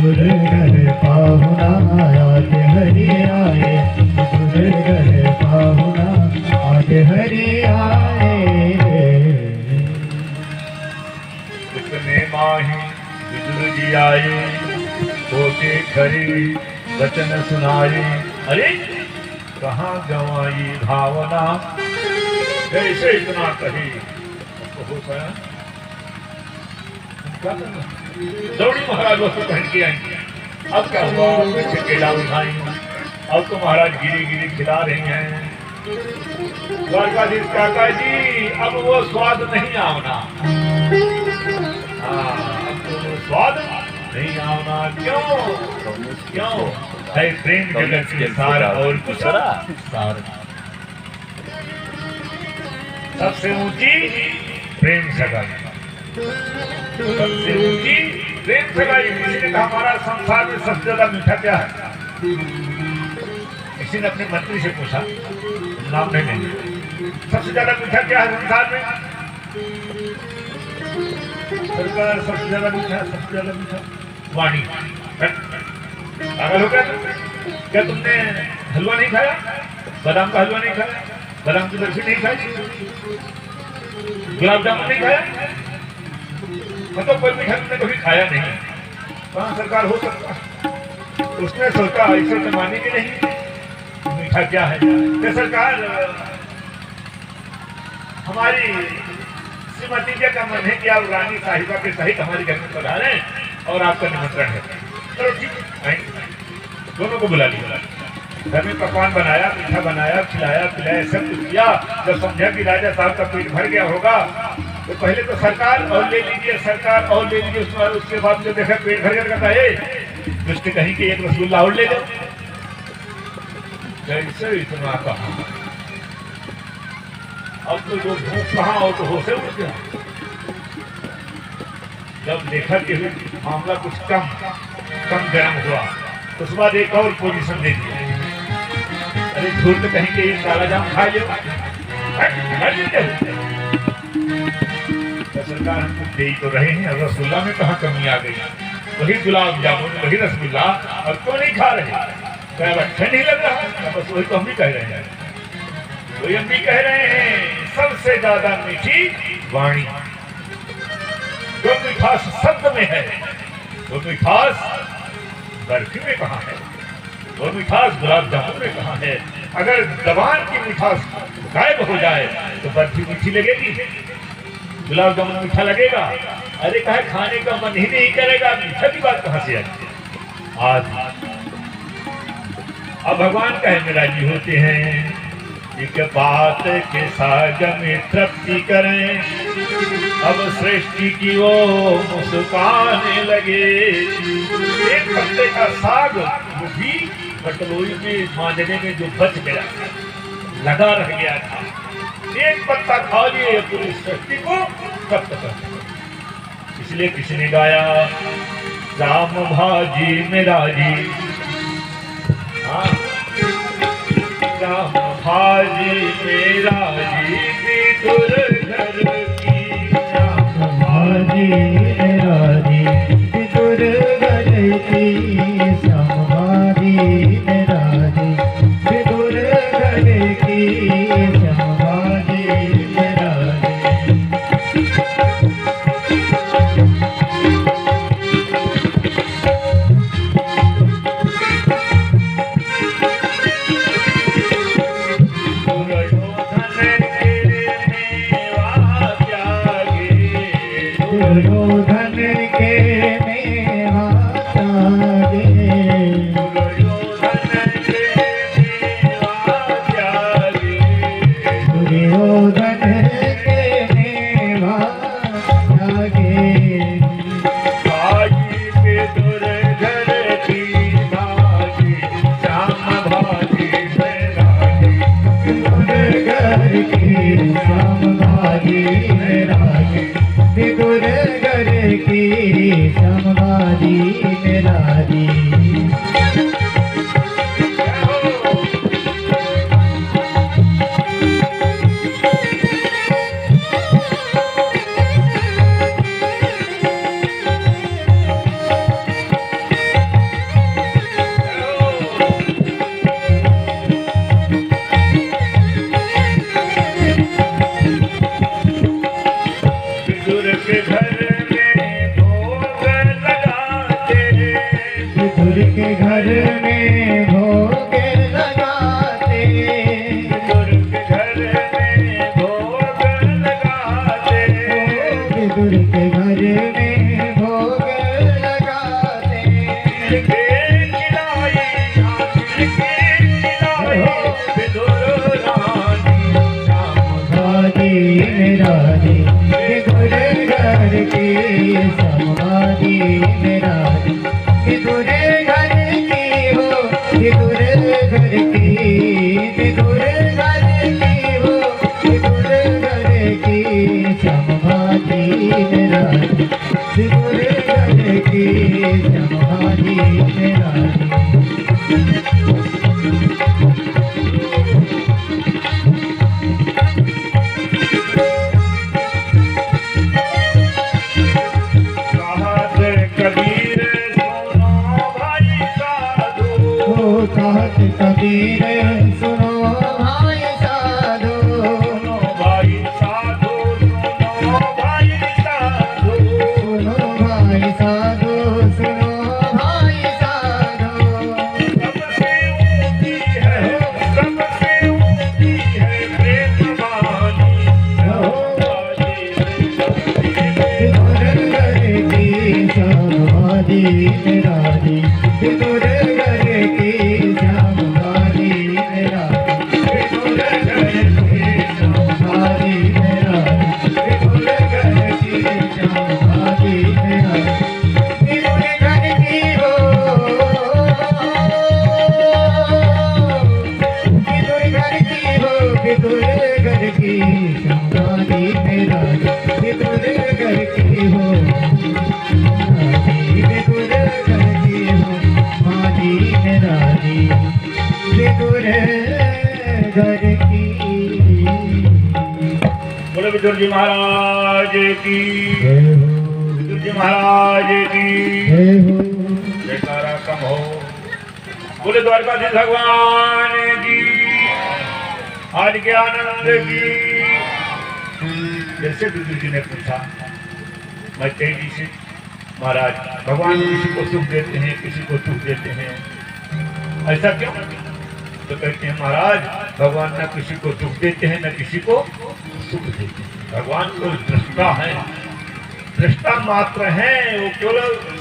विदुर घर पाहुना आज हरि आए, विदुर घर पाहुना आज हरि आए। इतने माही विदुर जी आए, होके खरी वचन सुनाए। अरे कहाँ गवाई भावना, कैसे इतना कही हो पाया। दौड़ी महाराज वस्तु पहन के आई। अब क्या हुआ, कैसे केला उठाई। अब तो महाराज गिरी गिरी खिला रही हैं। द्वारकाधीश काका जी अब वो स्वाद नहीं आवना। अब तो वो स्वाद नहीं आवना। क्यों है प्रेम जगत के सार और कुछ सार। सबसे ऊंची प्रेम सगाई, सबसे ऊंची प्रेम सगाई। किसी ने कहा हमारा संसार में सबसे ज्यादा मीठा क्या है। किसी ने अपने मंत्री से पूछा, नाम नहीं लेंगे, सबसे ज्यादा मीठा क्या है संसार में। सरकार सबसे ज्यादा मीठा, सबसे ज्यादा मीठा वाणी। पागल हो गया क्या तुमने हलवा नहीं खाया, बादाम का हलवा नहीं खाया, बादाम की बर्फी नहीं खाई, गुलाब जामुन नहीं खाया, मतलब कोई मीठा तुमने कभी खाया नहीं। कहाँ सरकार हो सकता। उसने सोचा ऐसे तो मानेंगे नहीं, मीठा क्या है। तो सरकार हमारी श्रीमती जी का मन है कि आप रानी साहिबा के सहित हमारे घर में पधारे और आपका निमंत्रण है। चलो ठीक है, दोनों को बुला लिया। घर में पकवान बनाया, मीठा बनाया, खिलाया पिलाया, सब कुछ किया। जब समझा कि राजा साहब का पेट भर गया होगा तो पहले तो सरकार और ले लीजिए, सरकार और ले लीजिए। उसके बाद जो देखा पेट भर गया कहता है दुष्ट कहीं के एक रसगुल्ला और ले जाओ। कैसे इतना कहा। अब तो जो भूख कहाँ और तो होश उठ गया। जब देखा कि मामला कुछ कम गर्म हुआ तो उसके बाद एक और पोजीशन दे दिया। अरे झूठ तो कहीं के काला जाम खा लो, सरकार हमको दे तो रहे हैं। अब रसगुल्ला में कहाँ कमी आ गई। वही गुलाब जामुन, वही रसगुल्ला, और क्यों नहीं खा रहे। क्या अच्छा नहीं लग रहा। बस वही तो हम भी कह रहे हैं, वही हम भी कह रहे हैं। सबसे ज्यादा मीठी वाणी, जो मिठास शब्द में है, वो मिठास बर्फी में कहाँ है, वो मिठास गुलाब जामुन में कहाँ है। अगर जबान की मिठास गायब हो जाए तो बर्फी मीठी लगेगी, गुलाब जामुन मीठा लगेगा। अरे कहे खाने का मन ही नहीं करेगा, मीठा की बात कहाँ से आती। आज अब भगवान कहे में राजी होते हैं, एक बात के साग में तृप्ति करें, अब सृष्टि की वो मुस्काने लगे। एक पत्ते का साग वो भी कटोरी में मांझने में जो बच गया, लगा रह गया था, एक पत्ता खा लिए पूरी सृष्टि को तृप्त कर। इसलिए किसी ने गाया राम भाजी मेरा जी, राम भाजी मेरा जी विदुर घर की, राम भाजी मेरा जी विदुर घर की, राम भाजी मेरा जी विदुर घर की, राम भाजी मेरा दुर्योधन के मेवा त्यागे, दुर्योधन के मेवा त्यागे, दुर्योधन के मेवा त्यागे। भाजी विदुर घर की भाजी, श्याम भाजी मेरा जी, विदुर घर की श्याम भाजी मेरा जी, विदुर घर की श्याम भाजी मेरा जी। विदुर के घर में भोग लगाते, विदुर के घर में भोग लगाते, विदुर के घर में भोग लगाते, तिलके खिलाए तिलके खिलाए विदुर रानी समाधि में रानी, विदुर घर की समाधि में रानी, विदुर घर की हो, विदुर घर की, विदुर घर की हो, विदुर घर की समाधि में रानी, विदुर घर की समाधि में रानी। कहत कबीर सुनो भाई साधु, कहत कबीर सुनो भाई साधु, सुनो भाई साधु, सुनो भाई साधु, सुनो भाई साधु, सुनो भाई साधु। सबसे ऊंची है, सबसे ऊंची है प्रेम वाणी, विदुर घर की समाधि में रानी, विदुर घर की समाधि में रानी, विदुर घर की समाधि में रानी, विदुर घर की हो, विदुर घर की हो, विदुर घर की समाधि में रानी, विदुर घर की हो, विदुर घर की हो समाधि में रानी, विदुर घर की। बोले विदुर जी महाराज की, विदुर जी महाराज की जयकारा कम हो। बोले द्वारकाधीश भगवान की, आज के आनंद की। जैसे विदुर जी ने पूछा मैं तेजी से, महाराज भगवान किसी को सुख देते हैं किसी को दुख देते हैं, ऐसा क्यों? तो कहते हैं महाराज भगवान न किसी को दुख देते हैं न किसी को सुख देते हैं। भगवान तो दृष्टा है, दृष्टा मात्र है, वो केवल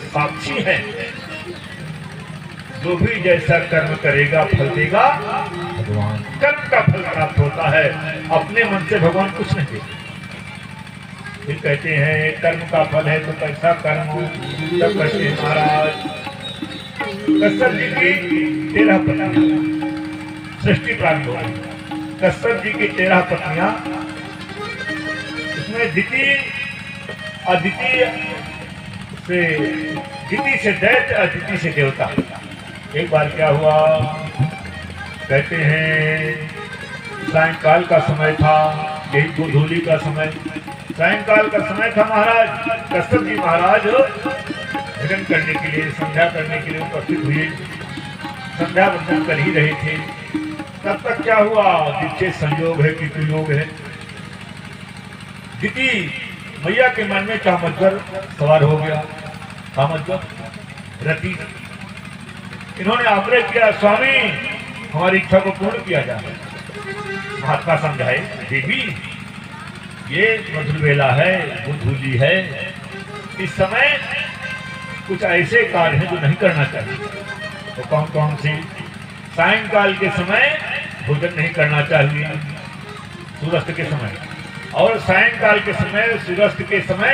साक्षी है। जो भी जैसा कर्म करेगा फल देगा भगवान, कर्म का फल प्राप्त होता है, अपने मन से भगवान कुछ नहीं देते। फिर कहते हैं कर्म का फल है तो कैसा कर्म हो? तब कहते हैं महाराज कश्यप जी की 13 पत्नियां सृष्टि प्राप्त हो गई। कश्यप जी की 13 पत्नियां, उसमें दिति अदिति से दैत्य, अदिति से देवता। एक बार क्या हुआ, कहते हैं सायंकाल का समय था, यही गोधूली का समय, सायंकाल का समय था। महाराज कश्यप जी महाराज भजन करने के लिए, संध्या करने के लिए उपस्थित हुए, संध्या वंदन कर ही रहे थे। तब तक क्या हुआ, दीक्षे संयोग है कि कुयोग है, दिति मैया के मन में कामज्वर सवार हो गया। कामज्वर रति, इन्होंने आग्रह किया स्वामी हमारी इच्छा को पूर्ण किया जाए। महात्मा समझाए देवी ये मधुर बेला है, गोधूली है, इस समय कुछ ऐसे कार्य हैं जो नहीं करना चाहिए। तो कौन कौन से? सायंकाल के समय भोजन नहीं करना चाहिए सूर्यास्त के समय, और सायंकाल के समय सूर्यास्त के समय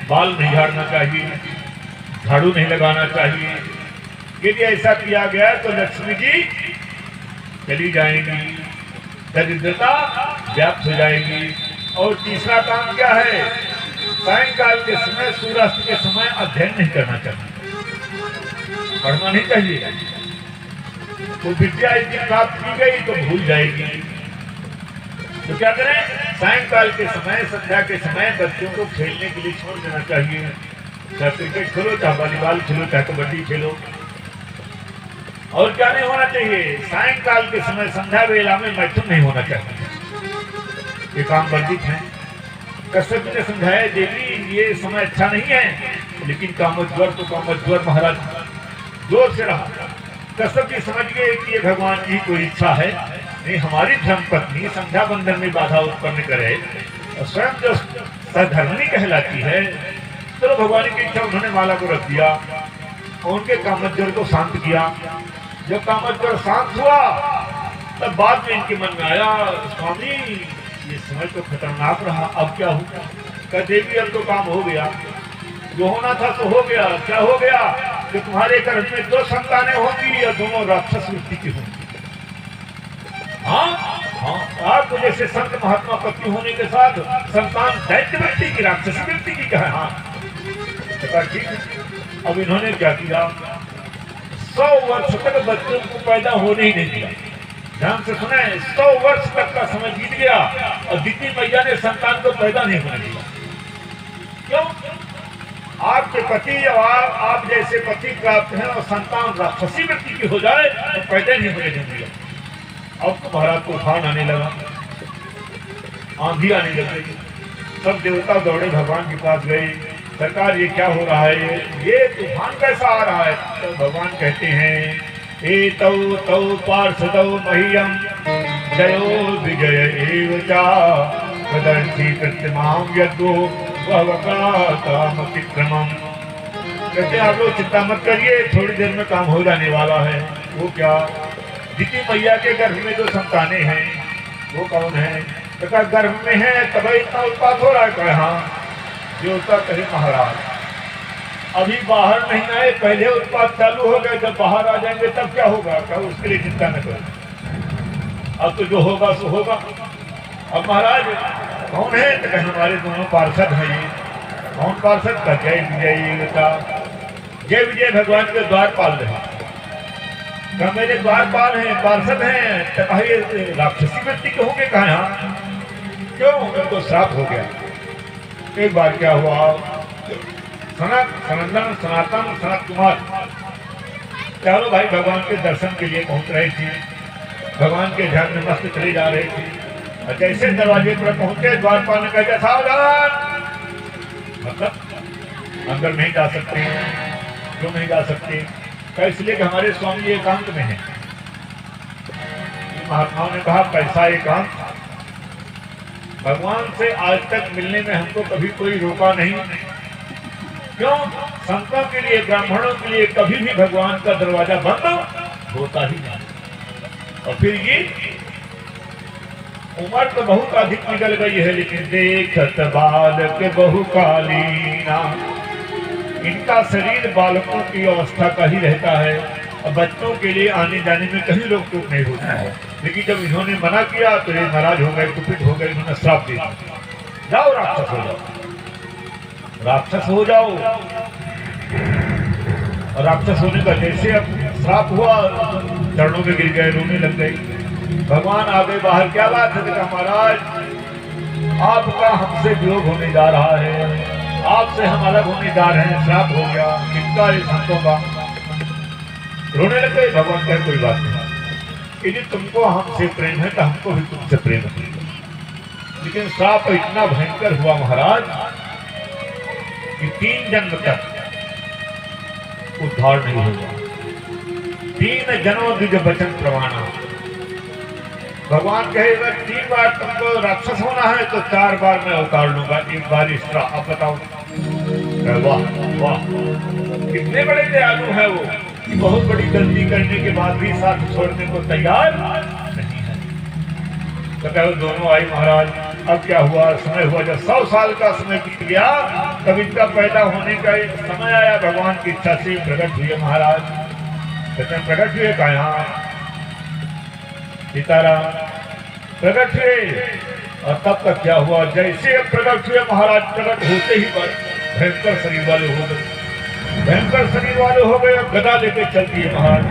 बाल नहीं झाड़ना चाहिए, झाड़ू नहीं लगाना चाहिए। यदि ऐसा किया गया तो लक्ष्मी जी चली जाएंगी, दरिद्रता व्याप्त हो जाएगी। और तीसरा काम क्या है, सायंकाल के समय सूर्यास्त के समय अध्ययन नहीं करना चाहिए, पढ़ना नहीं चाहिए। तो विद्या यदि प्राप्त की गई तो भूल जाएगी। तो क्या करें, सायंकाल के समय, संध्या के समय बच्चों को खेलने के लिए छोड़ देना चाहिए। चाहे क्रिकेट खेलो, चाहे वॉलीबॉल खेलो, चाहे कबड्डी खेलो। और क्या नहीं होना चाहिए, सायंकाल के समय संध्या वेला में मैथुन नहीं होना चाहिए, ये काम वर्जित है। कश्यप जी ने समझाया देवी ये समय अच्छा नहीं है, लेकिन कामज्वर तो कामज्वर महाराज जोर से रहा। कश्यप जी समझ गए कि ये भगवान की कोई इच्छा है, नहीं हमारी धर्म पत्नी संध्या बंधन में बाधा उत्पन्न करे और स्वयं जो सधर्मिणी कहलाती है। चलो भगवान की इच्छा, उन्होंने माला को रख दिया, उनके कामज्वर को शांत किया। जब कामज्वर शांत हुआ तब बाद में इनके मन में आया, स्वामी ये समय तो खतरनाक रहा, अब क्या होगा? कह देवी अब तो काम हो गया, जो होना था तो हो गया। क्या हो गया? कि तुम्हारे गर्भ में 2 संतानें होंगी और दोनों राक्षस वृत्ति की होंगी। हाँ हाँ, आपको जैसे संत महात्मा पति होने के साथ संतान दैत्य वृत्ति की, राक्षस वृत्ति की कहा। हाँ ठीक है। अब इन्होंने क्या किया, 100 वर्ष तक बच्चों को पैदा होने ही नहीं दिया। ध्यान से सुने, 100 वर्ष तक का समय बीत गया और दिति मैया ने संतान को पैदा नहीं होने दिया। क्यों? आपके पति और आप जैसे पति प्राप्त हैं और संतान राक्षसी वृत्ति की हो जाए तो पैदा नहीं होने देंगे। अब तो महाराज तूफान आने लगा, आंधी आने लग गई। सब देवता दौड़े भगवान के पास गए, सरकार ये क्या हो रहा है, ये तूफान कैसा आ रहा है? तो भगवान कहते हैं, ए तौ तौ पार्षदौ मह्यम जयो विजय एव चा प्रदर्शी प्रतिमाम यद्वो वहवकामतिक्रमम्। कहते आप लोग चिंता मत करिए, थोड़ी देर में काम हो जाने वाला है। वो क्या? दिति मैया के गर्भ में जो संतानें हैं वो कौन है? तो क्या गर्भ में है तभी इतना उत्पात हो रहा है? कहा देवता कहे महाराज अभी बाहर नहीं आए, पहले उत्पात चालू हो गए, जब बाहर आ जाएंगे तब क्या होगा? क्या उसके लिए चिंता न करो, अब तो जो होगा सो होगा। अब महाराज कौन है? तो कहे हमारे दोनों पार्षद हैं। ये कौन पार्षद? का जय विजय का, जय विजय भगवान के द्वारपाल रहे। क्या मेरे द्वारपाल हैं, पार्षद हैं? तो कहे राक्षसी व्यक्ति के होंगे। कहा हाँ, क्यों? उनको श्राप हो गया। एक बार क्या हुआ, सनातन सनत कुमार चारों भाई भगवान के दर्शन के लिए पहुंच रहे थे, भगवान के ध्यान में मस्त चले जा रहे थे और जैसे दरवाजे पर पहुंचे द्वारपाल ने कहा सावधान, मतलब अंदर नहीं जा सकते। क्यों नहीं जा सकते? क्या? इसलिए कि हमारे स्वामी एकांत में है। महात्माओं ने कहा कैसा एकांत? भगवान से आज तक मिलने में हमको कभी कोई रोका नहीं। क्यों? संतों के लिए, ब्राह्मणों के लिए कभी भी भगवान का दरवाजा बंद होता ही नहीं। और फिर ये उम्र तो बहुत अधिक निकल गई है, लेकिन देखत बालक बहु कालीना, इनका शरीर बालकों की अवस्था का ही रहता है और बच्चों के लिए आने जाने में कहीं रोक टोक नहीं होता है। लेकिन जब इन्होंने मना किया तो ये नाराज हो गए, कुपित हो गए, इन्होंने श्राप दे दिया, जाओ राक्षस हो जाओ, राक्षस हो जाओ। और राक्षस होने का जैसे अब श्राप हुआ, चरणों में गिर गए, रोने लग गए। भगवान आ गए बाहर, क्या बात है? देखा महाराज आपका हमसे वियोग होने जा रहा है, आपसे हम अलग होने जा रहे हैं, श्राप हो गया, कितना ये संतों का। रोने लग गए। भगवान कहे कोई बात नहीं, यदि तुमको हमसे प्रेम है तो हमको भी तुमसे प्रेम है। लेकिन श्राप इतना भयंकर हुआ महाराज कि 3 जन्म तक उद्धार नहीं होगा। 3 जन्म द्विज वचन प्रमाणा। भगवान कहे अगर 3 बार तुमको राक्षस होना है तो 4 बार मैं उतार लूंगा, 1 बार इसका। अब बताओ, वाह वाह, कितने बड़े दयालु है वो, बहुत बड़ी गलती करने के बाद भी साथ छोड़ने को तैयार नहीं है। तो कहो दोनों आई महाराज। अब क्या हुआ? समय हुआ जब 100 साल का समय बीत गया, तब इनका पैदा होने का एक समय आया। भगवान की इच्छा से प्रकट हुए महाराज। कहते प्रकट हुए का यहाँ सीताराम प्रकट हुए। और तब तक क्या हुआ? जैसे प्रकट हुए महाराज, प्रकट होते ही भयंकर शरीर वाले हो गए, भयंकर शरीर वाले हो गए। अब गदा लेके चल दिए महाराज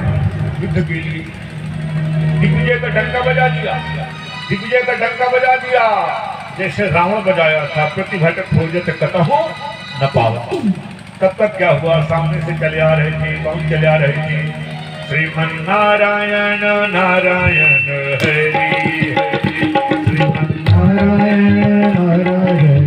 युद्ध के लिए। दिग्विजय का डंका बजा दिया, दिग्विजय का डंका बजा दिया जैसे रावण बजाया था, प्रतिभटक फौजत कतहु न पावा। तब तक क्या हुआ? सामने से चले आ रहे थे। कौन चले आ रहे थे? श्रीमन्नारायण नारायण हरि हरि, श्रीमन्नारायण नारायण